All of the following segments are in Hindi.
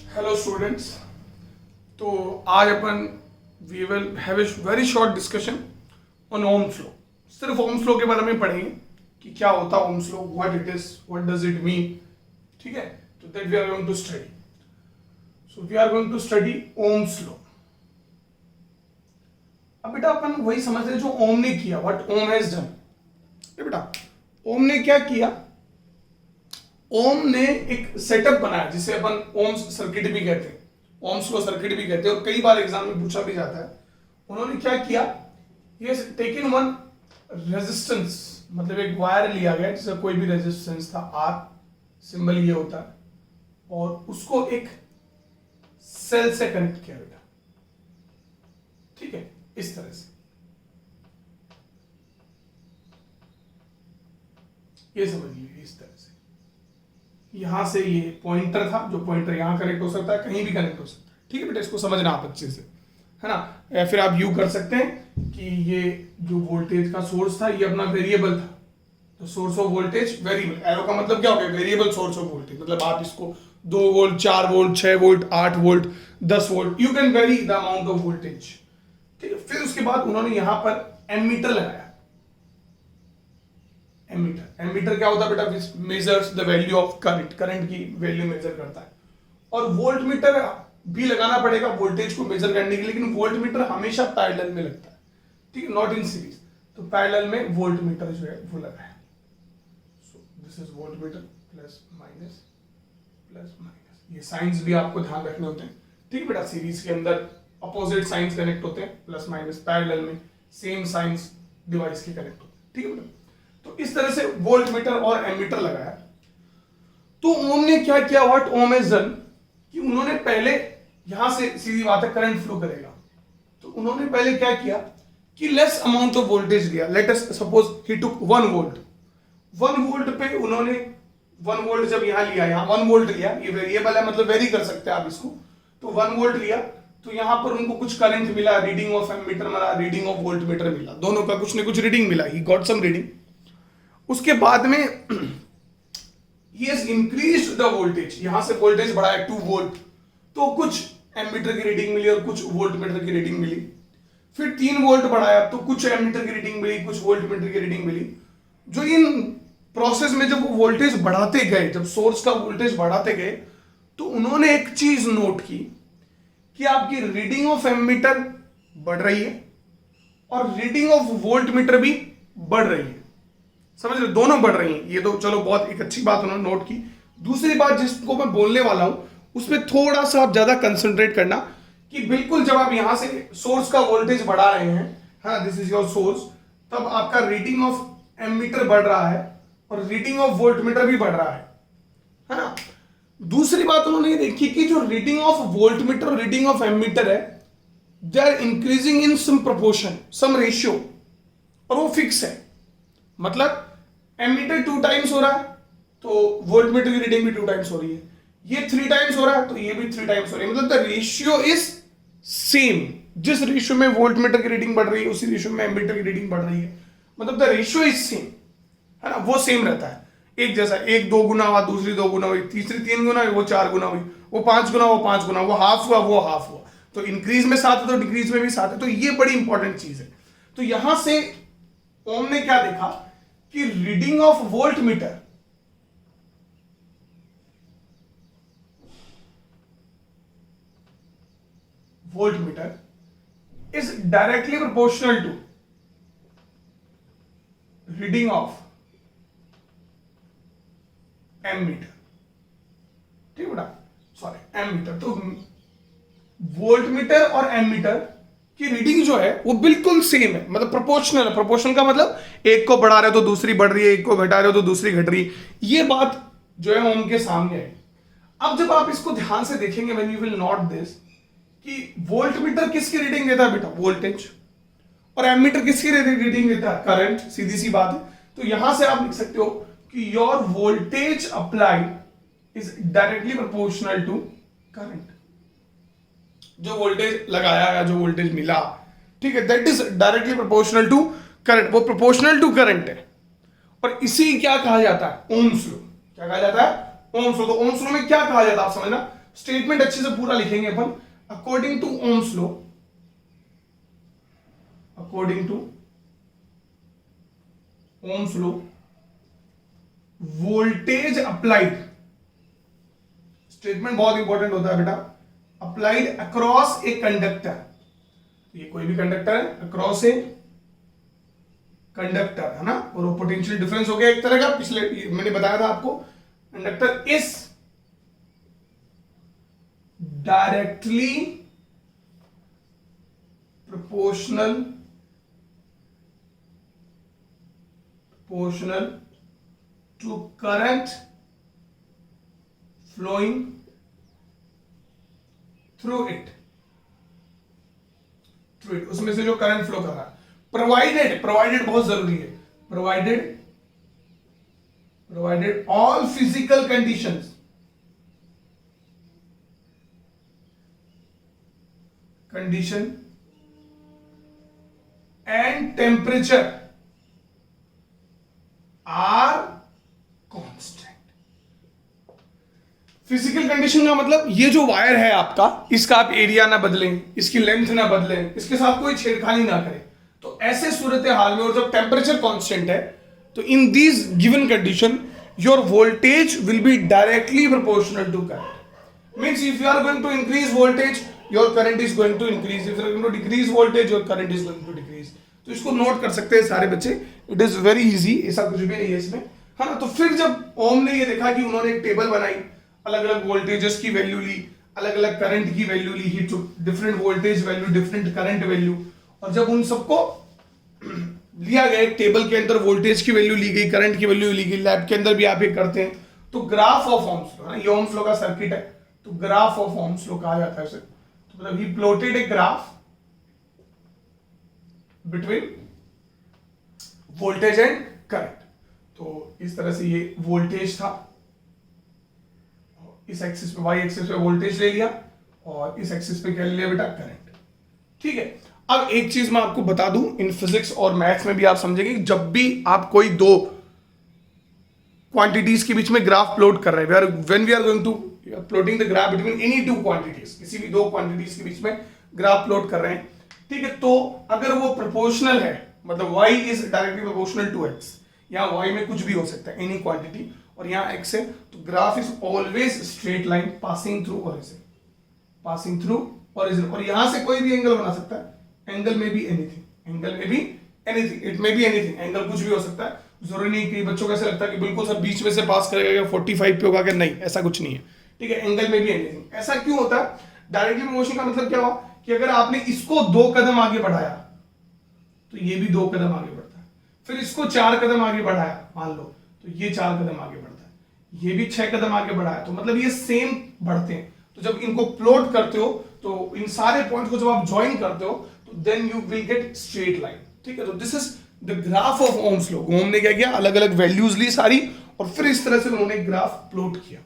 Hello students. तो आज अपन we will have a very short discussion on Ohm's law. सिर्फ ओम्स लॉ के बारे में पढ़ेंगे कि क्या होता है Ohm's law, what it is, what does it mean. ठीक है, तो that we are going to study. So we are going to study Ohm's law. अब बेटा अपन वही समझ रहे जो ओम ने किया, व्हाट ओम हैज डन। बेटा ओम ने क्या किया, ओम ने एक सेटअप बनाया जिसे अपन ओम्स सर्किट भी कहते हैं, ओम्स लॉ सर्किट भी कहते हैं, और कई बार एग्जाम में पूछा भी जाता है। उन्होंने क्या किया, ये टेकन वन रेजिस्टेंस, मतलब एक वायर लिया गया जिसका कोई भी रेजिस्टेंस था, आर सिंबल ये होता है, और उसको एक सेल से कनेक्ट किया बेटा। ठीक है, इस तरह से ये समझ लीजिए, इस तरह से यहां से ये पॉइंटर था, जो पॉइंटर यहां कनेक्ट हो सकता है, कहीं भी कनेक्ट हो सकता है। ठीक है बेटा, इसको समझना आप अच्छे से, है ना। या फिर आप यू कर सकते हैं कि ये जो वोल्टेज का सोर्स था ये अपना वेरिएबल था, तो source of voltage variable, arrow का मतलब क्या हो गया, वेरिएबल सोर्स ऑफ वोल्टेज। मतलब आप इसको 2 volt, 4 volt, 6 volt, 8 volt, 10 volt, you can very the amount of voltage. ठीक है, फिर उसके बाद उन्होंने यहां पर एमीटर लगाया। एमीटर क्या होता है बेटा, विच measures the value of current, current की वैल्यू मेजर करता है। और वोल्ट मीटर भी लगाना पड़ेगा वोल्टेज को मेजर करने के लिए, लेकिन वोल्ट मीटर हमेशा पैरेलल में लगता है। ठीक है, नॉट इन सीरीज। तो पैरेलल में वोल्ट मीटर जो है वो लगा है। So this is volt meter, plus minus plus minus. ये साइंस भी आपको ध्यान रखने होते हैं। ठीक है बेटा, सीरीज के अंदर अपोजिट साइंस कनेक्ट होते हैं, प्लस माइनस। पैरेलल में सेम साइंस डिवाइस के कनेक्ट होते हैं। ठीक है बेटा, तो इस तरह से वोल्ट मीटर और एमीटर लगाया। तो ओम ने क्या किया, व्हाट ओम हैज डन, कि उन्होंने पहले यहां से सीधी बात है करंट फ्लो करेगा, तो उन्होंने पहले क्या किया कि लेस अमाउंट ऑफ वोल्टेज लिया। लेट अस सपोज ही टुक 1 वोल्ट। 1 वोल्ट पे उन्होंने 1 वोल्ट जब यहां लिया, यहां 1 वोल्ट लिया, ये वेरिएबल है मतलब वेरी कर सकते हैं आप इसको। तो 1 वोल्ट लिया, तो यहां पर उनको कुछ करंट मिला, रीडिंग ऑफ एमीटर मिला, रीडिंग ऑफ वोल्ट मीटर मिला, दोनों का कुछ ना कुछ रीडिंग मिला, ही गॉट सम रीडिंग। उसके बाद में he has increased the voltage, यहां से वोल्टेज बढ़ाया 2 वोल्ट, तो कुछ एमीटर की रीडिंग मिली और कुछ वोल्ट मीटर की रीडिंग मिली। फिर 3 वोल्ट बढ़ाया, तो कुछ एमीटर की रीडिंग मिली, कुछ वोल्ट मीटर की रीडिंग मिली। जो इन प्रोसेस में जब वो वोल्टेज बढ़ाते गए, जब सोर्स का वोल्टेज बढ़ाते गए, तो उन्होंने एक चीज नोट की कि आपकी रीडिंग ऑफ एमीटर बढ़ रही है और रीडिंग ऑफ वोल्ट मीटर भी बढ़ रही है। समझ रहे, दोनों बढ़ रही हैं। ये तो चलो बहुत एक अच्छी बात उन्होंने नोट की। दूसरी बात जिसको मैं बोलने वाला हूं, उसमें थोड़ा सा आप ज्यादा कंसंट्रेट करना कि बिल्कुल जब आप यहां से सोर्स का वोल्टेज बढ़ा रहे हैं, हाँ दिस इज योर सोर्स, तब आपका रीडिंग ऑफ एमीटर बढ़ रहा है और रीडिंग ऑफ वोल्ट मीटर भी बढ़ रहा है ना। दूसरी बात उन्होंने ये देखी कि जो रीडिंग ऑफ वोल्ट मीटर और रीडिंग ऑफ एमीटर है, they are increasing in some proportion, some ratio, और वो फिक्स है। मतलब एमीटर 2 टाइम्स हो रहा है तो वोल्ट मीटर की रीडिंग भी 2 टाइम्स हो रही है, ये 3 टाइम्स हो रहा है तो ये भी 3 टाइम्स हो रही है। मतलब द रेशियो इज सेम। जिस रेशियो में वोल्ट मीटर की रीडिंग बढ़ रही है उसी रेशियो में एमीटर की रीडिंग बढ़ रही है। मतलब द रेशियो इज सेम, है ना, वो सेम रहता है, एक जैसा। एक 2 गुना हुआ, दूसरी 2 गुना हुई, तीसरी 3 गुना हुई, वो 4 गुना हुई, वो 5 गुना, वो 5 गुना, वो हाफ हुआ, वो हाफ हुआ। तो इंक्रीज में 7 है तो डिक्रीज में भी 7 है। तो ये बड़ी इंपॉर्टेंट चीज है। तो यहां से ओम ने क्या देखा कि reading of volt meter is directly proportional to reading of ammeter. ठीक है बेटा, सॉरी एमीटर। तो वोल्ट मीटर और एमीटर की रीडिंग जो है वो बिल्कुल सेम है, मतलब प्रोपोर्शनल है। प्रोपोर्शनल का मतलब एक को बढ़ा रहे हो तो दूसरी बढ़ रही है, एक को घटा रहे हो तो दूसरी घट रही है। ये बात जो है ओम के सामने है। अब जब आप इसको ध्यान से देखेंगे, when you will note this, कि वोल्ट मीटर किसकी रीडिंग देता है बेटा, वोल्टेज, और एमीटर किसकी रीडिंग देता है, करंट। सीधी सी बात है। तो यहां से आप लिख सकते हो कि your voltage applied is directly proportional to current. जो वोल्टेज लगाया या जो वोल्टेज मिला, ठीक है, that is directly proportional to current. वो प्रोपोर्शनल टू करंट है, और इसी क्या कहा जाता है, ओम्स लॉ। क्या कहा जाता है, ओम्स लॉ। तो ओम्स लॉ में क्या कहा जाता है आप समझना, स्टेटमेंट अच्छे से पूरा लिखेंगे अपन। According to Ohm's law, according to Ohm's law, voltage applied, statement बहुत इंपॉर्टेंट होता है बेटा, अप्लाइड अक्रॉस ए कंडक्टर, ये कोई भी कंडक्टर है, अक्रॉस ए कंडक्टर है ना, और वो पोटेंशियल डिफरेंस हो गया एक तरह का, पिछले मैंने बताया था आपको, conductor is directly proportional to current flowing through it, उसमें से जो करंट फ्लो कर रहा है, प्रोवाइडेड, प्रोवाइडेड बहुत जरूरी है, provided all physical condition and temperature are constant. Physical condition का मतलब ये जो वायर है आपका, इसका आप एरिया ना बदलें, इसकी लेंथ ना बदलें, इसके साथ कोई छेड़खानी ना करें, तो ऐसे सूरत हाल में, और जब टेम्परेचर कांस्टेंट है, तो in these given condition your voltage will be directly proportional to current. Means if you are going to increase voltage, your current is going to increase, if you are going to decrease voltage, your current is going to decrease. तो इसको नोट कर सकते हैं सारे बच्चे, इट इज वेरी इजी, ऐसा कुछ भी नहीं है इसमें, है ना। तो फिर जब ओम ने ये देखा कि उन्होंने एक टेबल बनाई, अलग अलग वोल्टेजेस की वैल्यू ली, अलग अलग करंट की वैल्यू ली, he took different voltage value, different current value, और जब उन सबको लिया गया एक टेबल के अंदर, वोल्टेज की वैल्यू ली गई, करंट की वैल्यू ली गई, लैब के अंदर भी आप ये करते हैं, तो ग्राफ ऑफ ओम्स लो, ये ओम्स लो का सर्किट है, तो ग्राफ ऑफ ओम्स लो कहा जाता है उसे। तो मतलब he plotted a graph between voltage and current. तो इस तरह से ये वोल्टेज था, इस एक्सिस पे, वाई एक्सिस पे वोल्टेज ले लिया, और इस एक्सिस पे क्या ले लिया बेटा, करंट। ठीक है, अब एक चीज मैं आपको बता दूं, इन फिजिक्स और मैथ्स में भी आप समझेंगे, जब भी आप कोई दो क्वांटिटीज के बीच में ग्राफ प्लॉट कर रहे हैं, when we are going to plotting the graph between any two quantities, किसी भी दो क्वांटिटीज के बीच में ग्राफ प्लॉट कर रहे हैं, ठीक है, तो अगर वो प्रोपोर्शनल है, मतलब y is directly proportional to x, यहाँ y में कुछ भी हो सकता है, एनी क्वांटिटी, और यहाँ x है, तो graph is always straight line passing through origin, passing through origin, और यहां से कोई भी एंगल बना सकता है, एंगल में भी एनीथिंग, एंगल में भी एनीथिंग, इट में भी एनीथिंग, एंगल कुछ भी हो सकता है, जरूरी नहीं कि बच्चों को ऐसा लगता है कि बिल्कुल सब बीच में से पास करेगा, 45 पे होगा, कि नहीं, ऐसा कुछ नहीं है, ठीक है, एंगल में भी एनीथिंग। ऐसा क्यों होता है? डायरेक्टली मोशन का मतलब क्या हुआ कि अगर आपने इसको 2 कदम आगे बढ़ाया, तो ये भी 2 कदम आगे बढ़ता है, फिर इसको 4 कदम आगे बढ़ाया मान लो, तो ये 4 कदम आगे बढ़ता है, ये भी 6 कदम आगे बढ़ाया, तो मतलब ये सेम बढ़ते हैं। तो जब इनको प्लॉट करते हो, तो इन सारे पॉइंट को जब आप ज्वाइन करते हो, तो then you will get straight line, ठीक है। तो this is the graph of Ohm's law. Ohm ने क्या किया, अलग अलग वैल्यूज ली सारी, और फिर इस तरह से उन्होंने ग्राफ प्लॉट किया,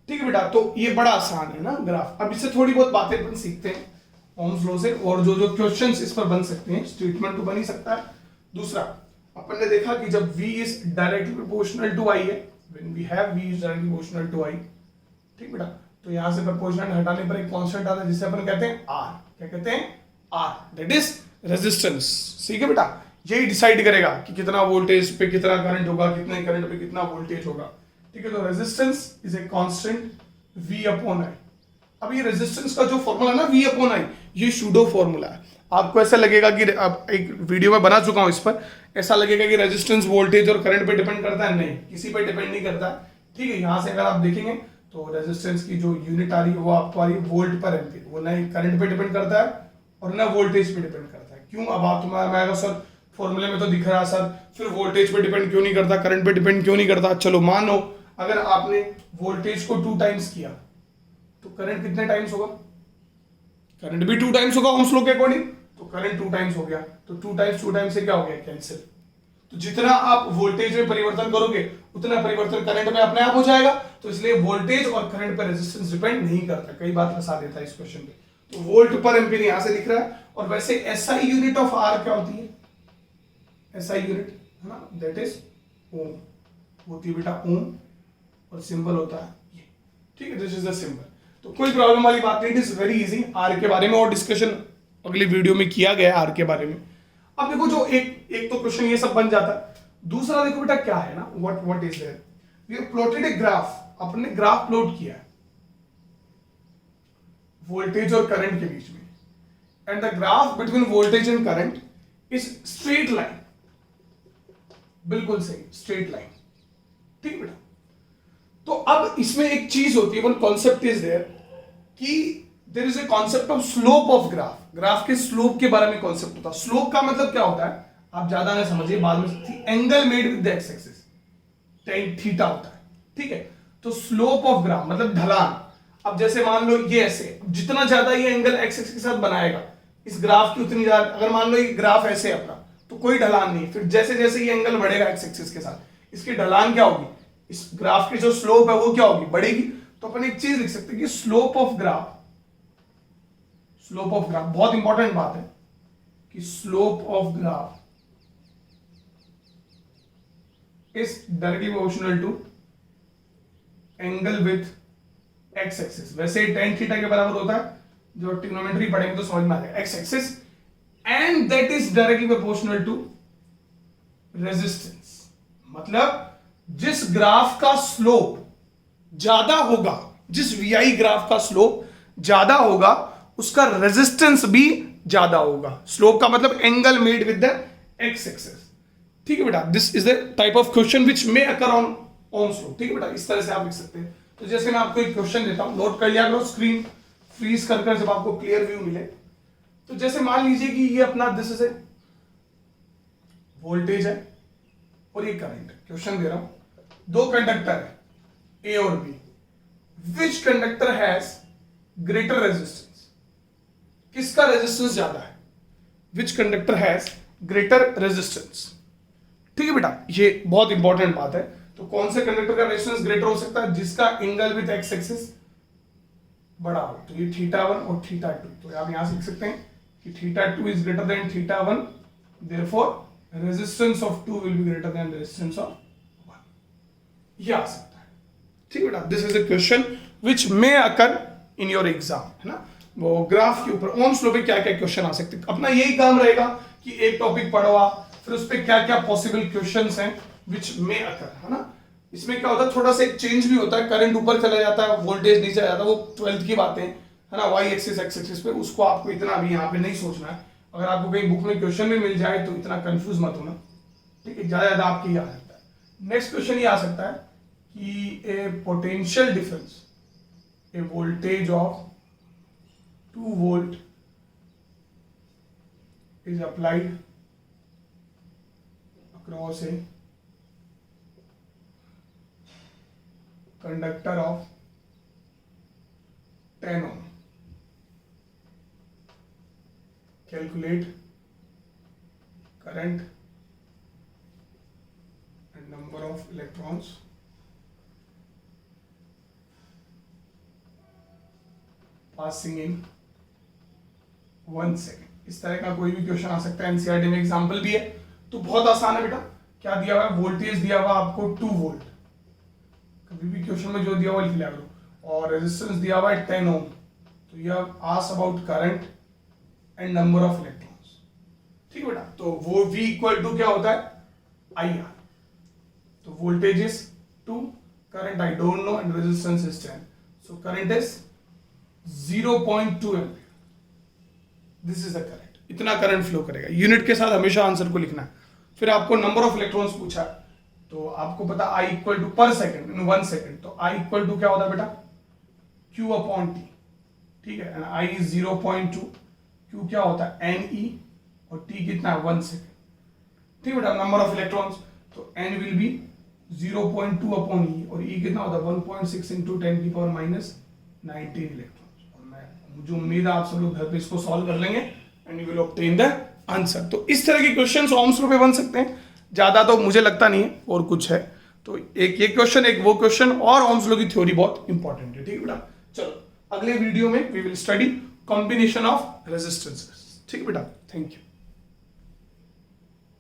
ठीक है बेटा। तो ये बड़ा आसान है ना ग्राफ। अब इससे थोड़ी बहुत बातें अपन सीखते हैं ओम्स लॉ से, और जो जो क्वेश्चंस इस पर बन सकते हैं, स्टेटमेंट तो बन ही सकता है। दूसरा, अपन ने देखा कि जब v is directly proportional to i है, when we have v is directly proportional to i, ठीक बेटा, तो यहां से प्रोपोर्शनल हटाने पर एक कांस्टेंट आता है जिसे अपन कहते हैं r। क्या कहते हैं? r, that is resistance. ठीक है बेटा, यही डिसाइड करेगा कि कितना वोल्टेज पे कितना करंट होगा, कितने करंट पे कितना वोल्टेज होगा, ठीक है। तो resistance is a constant v upon i। अब ये रेजिस्टेंस का जो फॉर्मूला है ना, v अपॉन i, ये सूडो फॉर्मूला है। आपको ऐसा लगेगा कि अब एक वीडियो में बना चुका हूं इस पर, ऐसा लगेगा कि रेजिस्टेंस वोल्टेज और करंट पे डिपेंड करता है, नहीं, किसी पे डिपेंड नहीं करता, ठीक है। यहां से अगर आप देखेंगे तो रेजिस्टेंस की जो यूनिट आ रही है वो आपको आ रही है वोल्ट पर एम्पीयर, वो ना करंट पे डिपेंड करता है और ना वोल्टेज पे डिपेंड करता है। क्यों? अब आप तुम्हारा सर फॉर्मूले में तो दिख रहा है सर, फिर वोल्टेज पे डिपेंड क्यों नहीं करता, करंट पे डिपेंड क्यों नहीं करता? चलो मानो अगर आपने वोल्टेज को 2 टाइम्स किया, तो करंट कितने टाइम्स होगा? करंट भी 2 टाइम्स होगा ओम्स लॉ के अकॉर्डिंग, तो करंट 2 टाइम्स हो गया, तो 2 टाइम्स से क्या हो गया? कैंसिल। तो जितना आप वोल्टेज में परिवर्तन करोगे उतना परिवर्तन करंट में अपने आप हो जाएगा। तो इसलिए वोल्टेज और करंट पर रेजिस्टेंस डिपेंड नहीं करता। कई बार फंसा देता है इस क्वेश्चन पे। तो वोल्ट पर एम्पीयर यहां से दिख रहा है। और वैसे एसआई यूनिट ऑफ आर क्या होती है? एसआई यूनिट है ना, दैट इज ओम होती है बेटा, ओम, और सिंबल होता है ये, ठीक है, दिस इज द सिंबल। तो कोई प्रॉब्लम वाली बात नहीं, it is very easy. R के बारे में और डिस्कशन अगली वीडियो में किया गया है आर के बारे में। अब देखो जो एक तो क्वेश्चन ये सब बन जाता है। दूसरा देखो बेटा क्या है ना, what is there, we have plotted a graph, अपने ग्राफ प्लॉट किया है वोल्टेज और करंट के बीच में, and the graph between voltage and current is straight line, बिल्कुल सही स्ट्रेट लाइन, ठीक बेटा। तो अब इसमें एक चीज होती है, वन कॉन्सेप्ट इज देयर कि there is a concept of slope of graph, graph के स्लोप के बारे में कॉन्सेप्ट होता है। स्लोप का मतलब क्या होता है, आप ज्यादा ना समझिए, बाद में angle made with the x axis, tan theta होता है, ठीक है। तो स्लोप ऑफ ग्राफ मतलब ढलान। अब जैसे मान लो ये ऐसे, जितना ज्यादा ये एंगल एक्स एक्सिस के साथ बनाएगा इस ग्राफ की उतनी ज्यादा, अगर मान लो ये ग्राफ ऐसे अपना तो कोई ढलान नहीं, फिर जैसे जैसे ये एंगल बढ़ेगा एक्स एक्सिस के साथ इसकी ढलान क्या होगी, इस ग्राफ की जो स्लोप है वो क्या होगी, बढ़ेगी। तो अपन एक चीज लिख सकते हैं कि स्लोप ऑफ ग्राफ बहुत इंपॉर्टेंट बात है कि slope of graph is directly proportional to angle with x axis. वैसे tan थीटा के बराबर होता है, जो ट्रिग्नोमेट्री पढ़ेंगे तो समझ में आ जाएगा, x axis, and that is directly proportional to resistance. मतलब जिस ग्राफ का स्लोप ज्यादा होगा, जिस वीआई ग्राफ का स्लोप ज्यादा होगा उसका रेजिस्टेंस भी ज्यादा होगा। स्लोप का मतलब angle made with the x axis, ठीक है बेटा। This is the type of question which may occur on Ohm's law, ठीक है बेटा। इस तरह से आप लिख सकते हैं। तो जैसे मैं आपको एक क्वेश्चन देता हूं, नोट कर लिया करो, स्क्रीन फ्रीज कर जब आपको क्लियर व्यू मिले। तो जैसे मान लीजिए कि ये अपना दिस इज ए वोल्टेज है और ये करंट है। क्वेश्चन दे रहा हूं, दो कंडक्टर है ए और B, which conductor has greater resistance, किसका रेजिस्टेंस ज्यादा है, which conductor has greater resistance, ठीक है बेटा। ये बहुत इंपॉर्टेंट बात है। तो कौन से कंडक्टर का रेजिस्टेंस ग्रेटर हो सकता है, जिसका एंगल विद एक्स एक्सिस बड़ा हो। तो ये θ1 और θ2, तो आप यहां से लिख सकते हैं कि θ2 is greater than θ1, therefore resistance of 2 will be greater than resistance of 1। ये आ सकता है, ठीक बेटा। This is a question which may occur in your exam, है ना। वो ग्राफ के ऊपर ओम्स लॉ पे क्या क्या क्वेश्चन आ सकते हैं, अपना यही काम रहेगा कि एक टॉपिक पढ़वा, फिर उस पर क्या क्या पॉसिबल क्वेश्चंस हैं व्हिच मे अकर, है ना। इसमें क्या होता है, थोड़ा सा एक चेंज भी होता है, करंट ऊपर चला जाता है, वोल्टेज नीचे आ जाता है, वो 12th की बातें है ना, वाई एक्सिस एक्स एक्सिस पे, उसको आपको इतना अभी यहाँ पे नहीं सोचना है। अगर आपको कहीं बुक में क्वेश्चन भी मिल जाए तो इतना कंफ्यूज मत होना, ठीक है। ज्यादा आपके ये आ सकता है। नेक्स्ट क्वेश्चन ये आ सकता है कि a potential difference, a voltage of 2 volt is applied across a conductor of 10 ohm. Calculate current and number of electrons passing in 1 second। इस तरह का कोई भी क्वेश्चन आ सकता है, एनसीईआरटी में एग्जांपल भी है। तो बहुत आसान है बेटा। क्या दिया हुआ है, वोल्टेज दिया हुआ आपको 2 वोल्ट, कभी भी क्वेश्चन में जो दिया हुआ लिख लिया करो, और रेजिस्टेंस दिया हुआ है 10 ओम। तो you have asked about current and number of electrons, ठीक बेटा। तो वो V इक्वल टू क्या होता है, IR। तो voltage is 2, current I don't know, and resistance is 10, so current is 0.2 ampere. This is the current, इतना करंट फ्लो करेगा। यूनिट के साथ हमेशा आंसर को लिखना है। फिर आपको नंबर ऑफ इलेक्ट्रॉन्स पूछा, तो आपको पता I इक्वल टू पर सेकंड इन 1 सेकंड, तो I इक्वल टू क्या होता है बेटा, Q अपॉन T, ठीक है। एंड I इज 0.2, Q क्या होता है NE, और T कितना है 1 सेकंड, ठीक बेटा। नंबर ऑफ इलेक्ट्रॉन्स, तो N will be 0.2 upon E, और E कितना होता है 1.6 इंटू 10 की पावर माइनस 19 इलेक्ट्रॉन्स। मुझे उम्मीद है आप सब लोग घर पे इसको सॉल्व कर लेंगे and you will obtain the answer. तो इस तरह के क्वेश्चंस ओम्स लॉ पे बन सकते हैं, ज्यादा तो मुझे लगता नहीं है और कुछ है। तो एक ये क्वेश्चन, एक वो क्वेश्चन, और ओम्स लॉ की थ्योरी बहुत इंपॉर्टेंट है, ठीक है बेटा। चलो अगले वीडियो में we will study combination of resistances, ठीक है बेटा। Thank you.